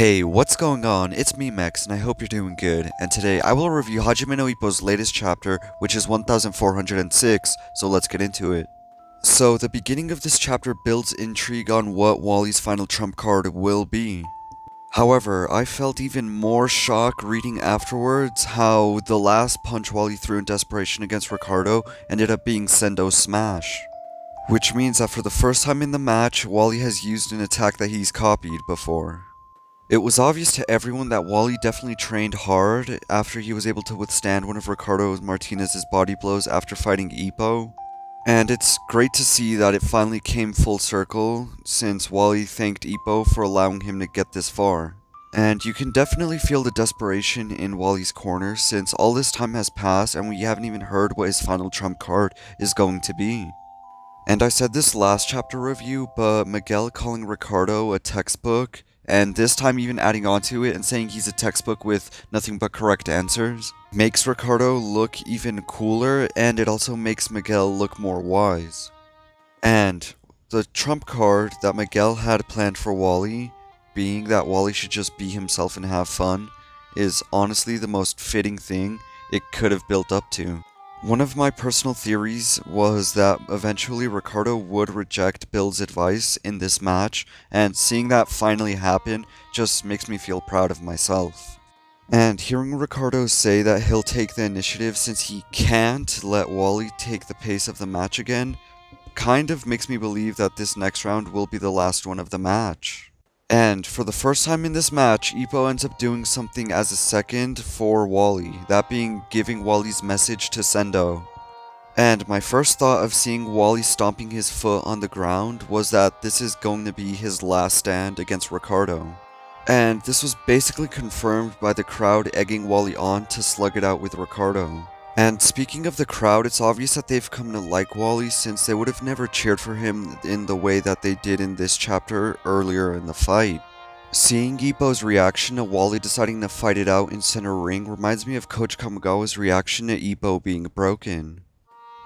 Hey, what's going on? It's me, Mex, and I hope you're doing good. And today, I will review Hajime No Ippo's latest chapter, which is 1406, so let's get into it. So, the beginning of this chapter builds intrigue on what Wally's final trump card will be. However, I felt even more shock reading afterwards how the last punch Wally threw in desperation against Ricardo ended up being Sendo's smash. Which means that for the first time in the match, Wally has used an attack that he's copied before. It was obvious to everyone that Wally definitely trained hard after he was able to withstand one of Ricardo Martinez's body blows after fighting Ippo. And it's great to see that it finally came full circle, since Wally thanked Ippo for allowing him to get this far. And you can definitely feel the desperation in Wally's corner, since all this time has passed and we haven't even heard what his final trump card is going to be. And I said this last chapter review, but Miguel calling Ricardo a textbook, and this time even adding on to it and saying he's a textbook with nothing but correct answers, makes Ricardo look even cooler, and it also makes Miguel look more wise. And the trump card that Miguel had planned for Wally, being that Wally should just be himself and have fun, is honestly the most fitting thing it could have built up to. One of my personal theories was that eventually Ricardo would reject Bill's advice in this match, and seeing that finally happen just makes me feel proud of myself. And hearing Ricardo say that he'll take the initiative since he can't let Wally take the pace of the match again, kind of makes me believe that this next round will be the last one of the match. And for the first time in this match, Ippo ends up doing something as a second for Wally, that being giving Wally's message to Sendo. And my first thought of seeing Wally stomping his foot on the ground was that this is going to be his last stand against Ricardo. And this was basically confirmed by the crowd egging Wally on to slug it out with Ricardo. And speaking of the crowd, it's obvious that they've come to like Wally, since they would have never cheered for him in the way that they did in this chapter earlier in the fight. Seeing Ippo's reaction to Wally deciding to fight it out in center ring reminds me of Coach Kamigawa's reaction to Ippo being broken.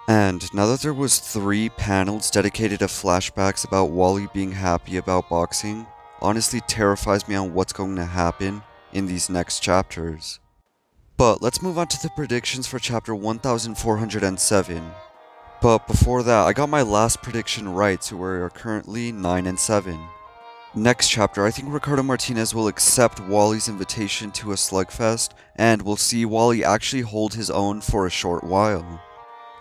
And now that there was 3 panels dedicated to flashbacks about Wally being happy about boxing, honestly terrifies me on what's going to happen in these next chapters. But let's move on to the predictions for chapter 1407. But before that, I got my last prediction right, so we're currently 9 and 7. Next chapter, I think Ricardo Martinez will accept Wally's invitation to a slugfest, and we'll see Wally actually hold his own for a short while.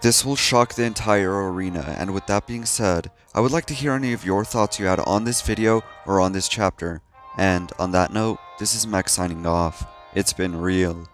This will shock the entire arena, and with that being said, I would like to hear any of your thoughts you had on this video or on this chapter. And on that note, this is Max signing off. It's been real.